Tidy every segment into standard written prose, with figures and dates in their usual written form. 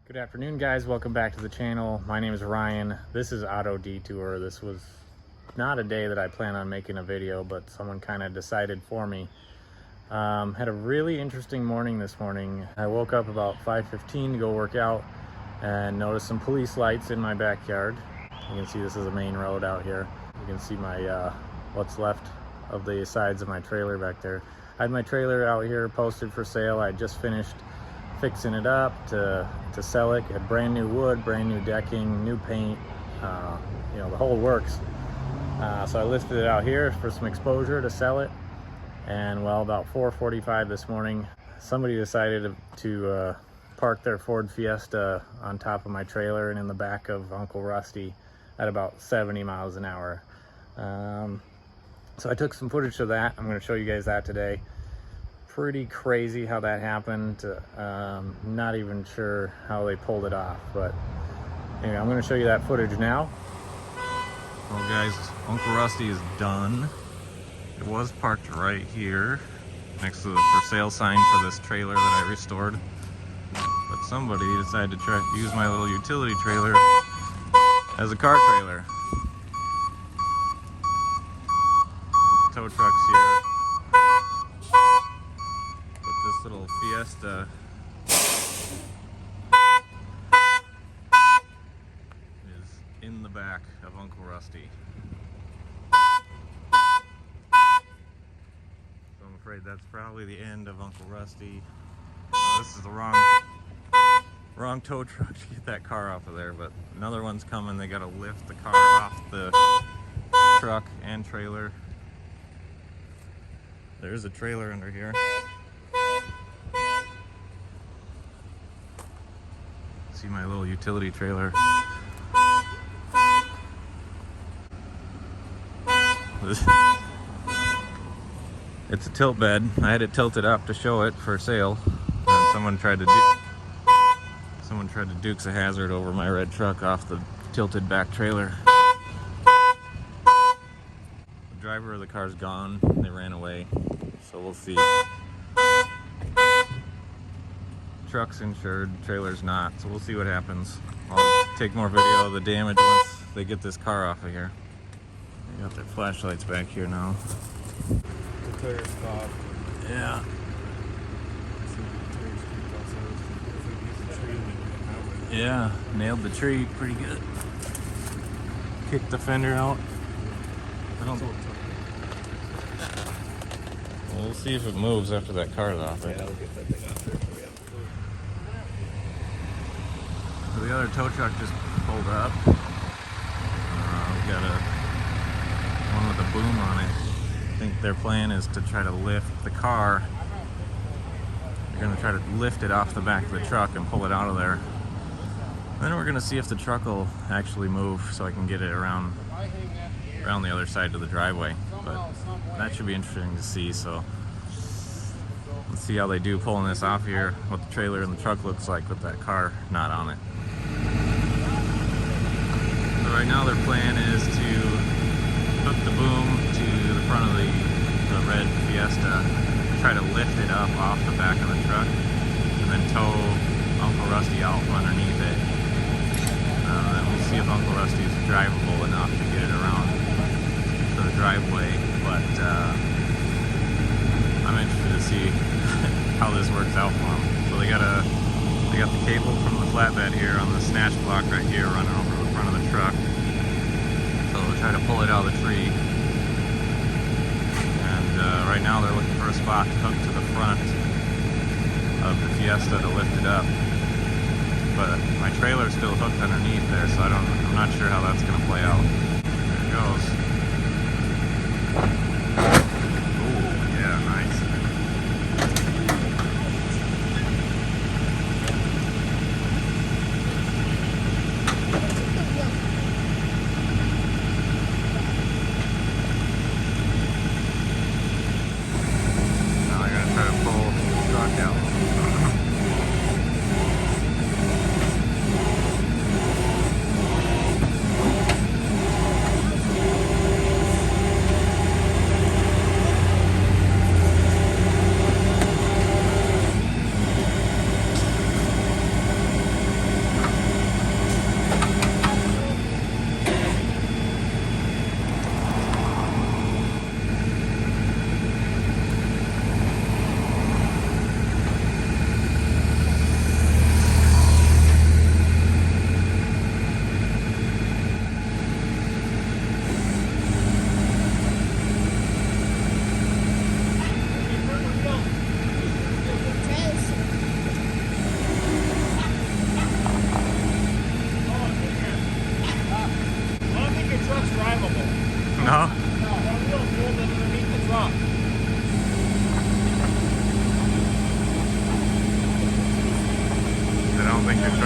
Good afternoon, guys. Welcome back to the channel. My name is Ryan. This is Auto Detour. This was not a day that I plan on making a video, but someone kind of decided for me. Had a really interesting morning this morning. I woke up about 5:15 to go work out and noticed some police lights in my backyard. You can see this is a main road out here. You can see my what's left of the sides of my trailer back there. I had my trailer out here posted for sale. I just finished fixing it up to sell it. It had brand new wood, brand new decking, new paint, you know, the whole works. So I listed it out here for some exposure to sell it. And well, about 4:45 this morning, somebody decided to park their Ford Fiesta on top of my trailer and in the back of Uncle Rusty at about 70 miles an hour. So I took some footage of that. I'm going to show you guys that today. Pretty crazy how that happened. Not even sure how they pulled it off, but anyway, I'm going to show you that footage now. Well, guys, Uncle Rusty is done. It was parked right here next to the for sale sign for this trailer that I restored, but somebody decided to try to use my little utility trailer as a car trailer. Tow trucks here. This little Fiesta is in the back of Uncle Rusty. So I'm afraid that's probably the end of Uncle Rusty. This is the wrong tow truck to get that car off of there, but another one's coming. They gotta lift the car off the truck and trailer. There's a trailer under here. See my little utility trailer. It's a tilt bed. I had it tilted up to show it for sale, and someone tried to Dukes a hazard over my red truck off the tilted back trailer. The driver of the car's gone. They ran away, so we'll see. Truck's insured, trailer's not, so we'll see what happens. I'll take more video of the damage once they get this car off of here. They got their flashlights back here now. The tires popped. Yeah. Yeah, nailed the tree pretty good. Kicked the fender out. We'll see if it moves after that car's off it. Yeah, I'll get that thing off there. So the other tow truck just pulled up. We got one with a boom on it. I think their plan is to try to lift the car. They're going to try to lift it off the back of the truck and pull it out of there. Then we're going to see if the truck will actually move so I can get it around the other side of the driveway. But that should be interesting to see. So let's see how they do pulling this off here, what the trailer and the truck looks like with that car not on it. So right now their plan is to hook the boom to the front of the red Fiesta, try to lift it up off the back of the truck, and then tow Uncle Rusty out from underneath it. Then we'll see if Uncle Rusty is drivable enough to get it around to the driveway, but I'm interested to see how this works out for them. So they got the cable from the flatbed here on the snatch block right here running over the front of the truck. So they'll try to pull it out of the tree. And right now they're looking for a spot to hook to the front of the Fiesta to lift it up. But my trailer's still hooked underneath there, so I'm not sure how that's going to play out. There it goes. Oh, yeah, nice. Now I gotta try to pull the truck out.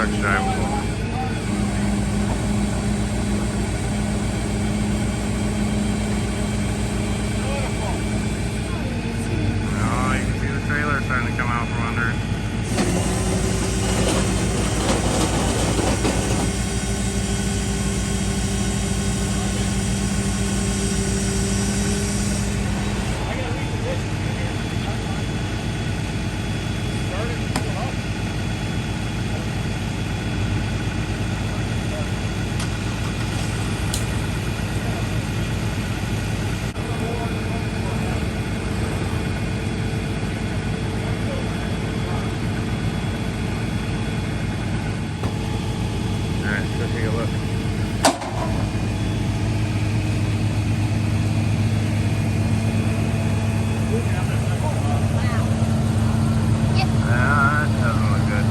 truck's drivable. Oh, you can see the trailer starting to come out from under it. Alright, go take a look. That doesn't look good.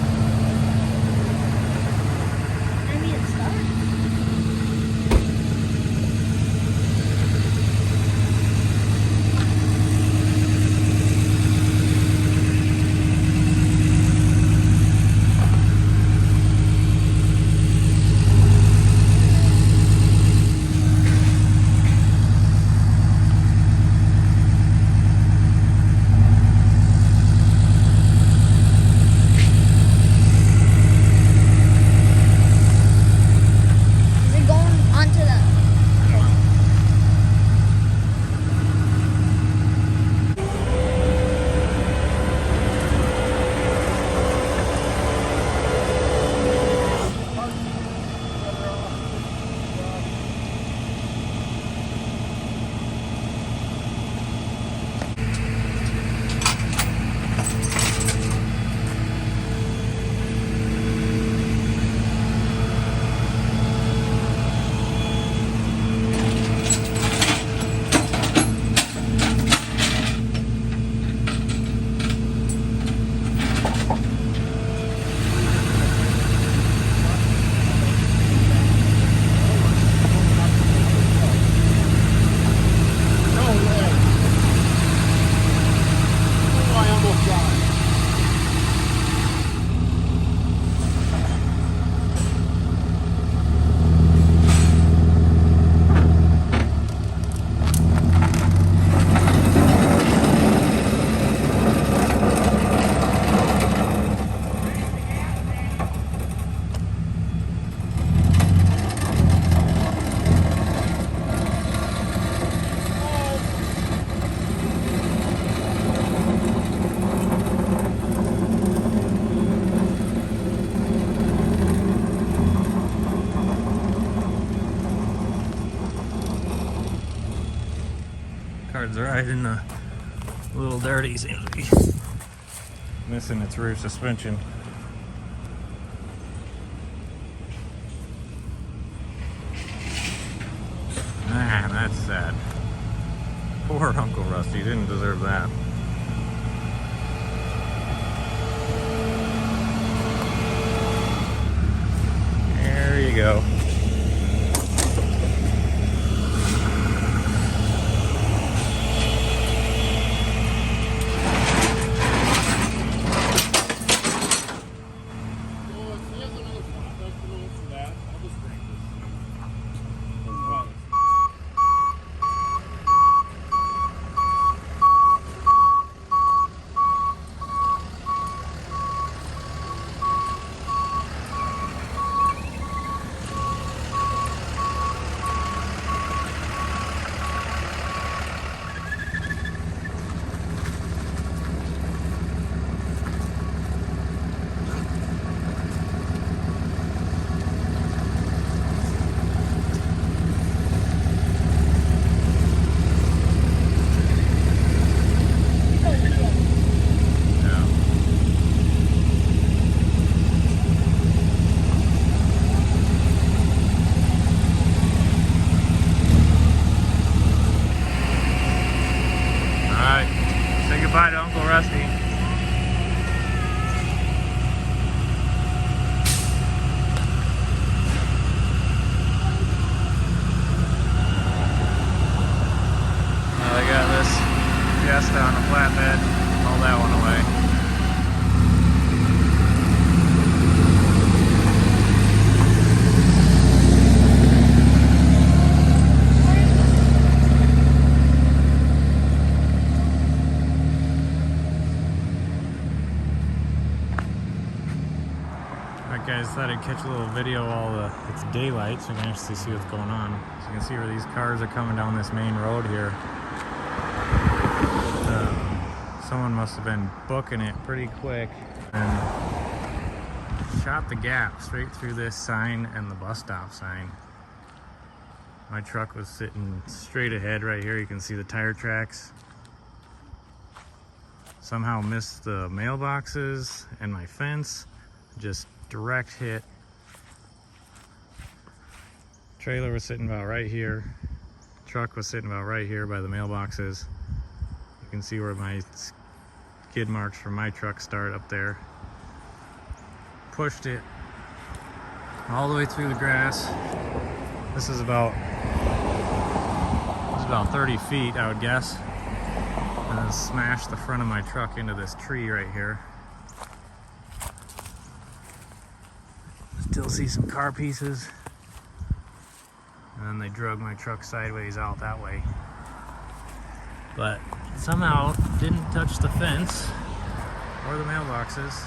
Car's riding a little dirty, seems to be missing its rear suspension. Man, that's sad. Poor Uncle Rusty, didn't deserve that. There you go. Decided to catch a little video while it's daylight, so you can actually see what's going on. So you can see where these cars are coming down this main road here. Someone must have been booking it pretty quick and shot the gap straight through this sign and the bus stop sign. My truck was sitting straight ahead right here. You can see the tire tracks. Somehow missed the mailboxes and my fence. Just direct hit. Trailer was sitting about right here. Truck was sitting about right here by the mailboxes. You can see where my skid marks from my truck start up there. Pushed it all the way through the grass. This is about 30 feet, I would guess. And then smashed the front of my truck into this tree right here. Still see some car pieces. And then they drug my truck sideways out that way. But somehow didn't touch the fence or the mailboxes.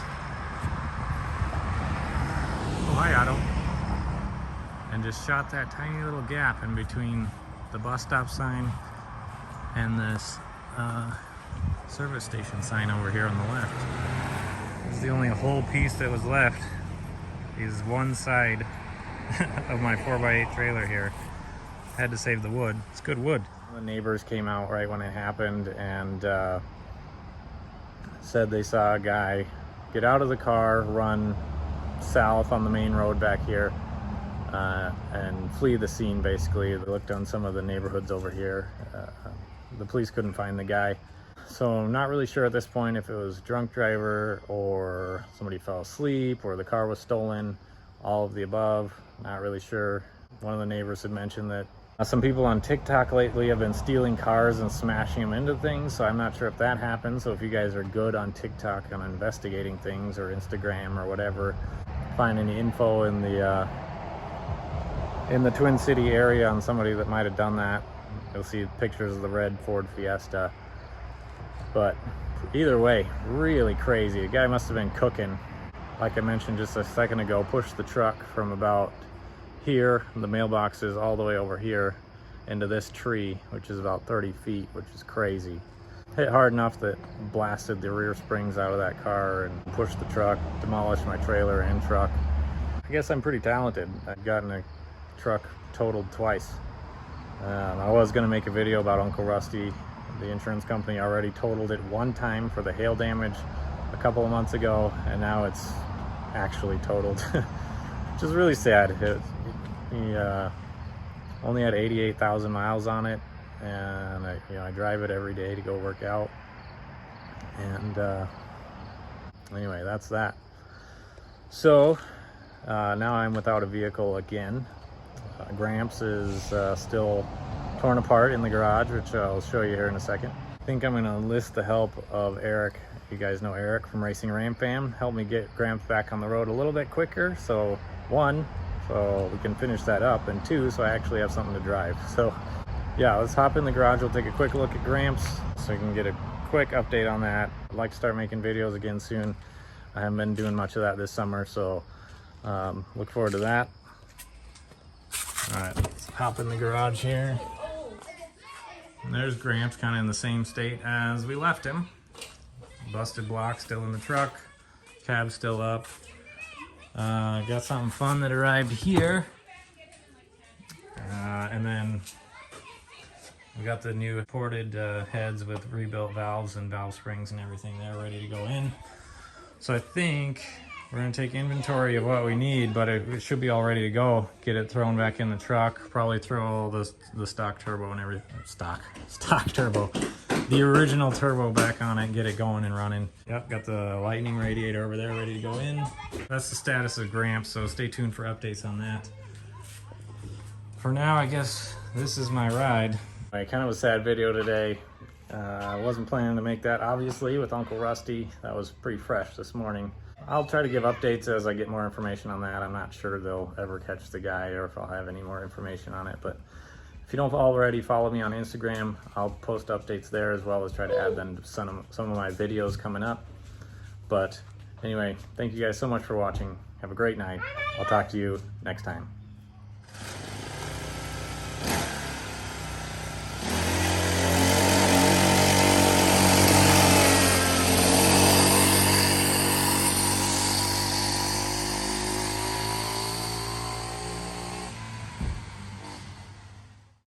Oh, hi, Otto. And just shot that tiny little gap in between the bus stop sign and this service station sign over here on the left. This is the only whole piece that was left. Is one side of my 4x8 trailer here. Had to save the wood. It's good wood. The neighbors came out right when it happened and said they saw a guy get out of the car, run south on the main road back here, and flee the scene basically. They looked on some of the neighborhoods over here. The police couldn't find the guy. So I'm not really sure at this point if it was a drunk driver or somebody fell asleep or the car was stolen, all of the above. Not really sure. One of the neighbors had mentioned that some people on TikTok lately have been stealing cars and smashing them into things, so I'm not sure if that happened. So if you guys are good on TikTok on investigating things, or Instagram or whatever, find any info in the Twin City area on somebody that might have done that. You'll see pictures of the red Ford Fiesta. But either way, really crazy. The guy must have been cooking. Like I mentioned just a second ago, pushed the truck from about here, the mailboxes, all the way over here into this tree, which is about 30 feet, which is crazy. Hit hard enough that blasted the rear springs out of that car and pushed the truck, demolished my trailer and truck. I guess I'm pretty talented. I've gotten a truck totaled twice. I was gonna make a video about Uncle Rusty. The insurance company already totaled it one time for the hail damage a couple of months ago, and now it's actually totaled, which is really sad. He only had 88,000 miles on it, and I drive it every day to go work out. And anyway, that's that. So now I'm without a vehicle again. Gramps is still torn apart in the garage, which I'll show you here in a second. I think I'm going to enlist the help of Eric. You guys know Eric from Racing Ram Fam. Help me get Gramps back on the road a little bit quicker. So one, so we can finish that up, and two, so I actually have something to drive. So yeah, let's hop in the garage. We'll take a quick look at Gramps so you can get a quick update on that. I'd like to start making videos again soon. I haven't been doing much of that this summer, so look forward to that. All right, let's hop in the garage here. And there's Gramps, kind of in the same state as we left him. Busted block still in the truck, cab still up. Got something fun that arrived here. And then we got the new ported heads with rebuilt valves and valve springs and everything there ready to go in. So I think we're gonna take inventory of what we need, but it should be all ready to go. Get it thrown back in the truck, probably throw all the stock turbo and everything, stock turbo, the original turbo back on it, get it going and running. Yep, got the Lightning radiator over there ready to go in. That's the status of Gramps, so stay tuned for updates on that. For now, I guess this is my ride. Kind of a sad video today. I wasn't planning to make that, obviously, with Uncle Rusty. That was pretty fresh this morning. I'll try to give updates as I get more information on that. I'm not sure they'll ever catch the guy or if I'll have any more information on it. But if you don't already follow me on Instagram, I'll post updates there as well as try to add them to some of my videos coming up. But anyway, thank you guys so much for watching. Have a great night. I'll talk to you next time.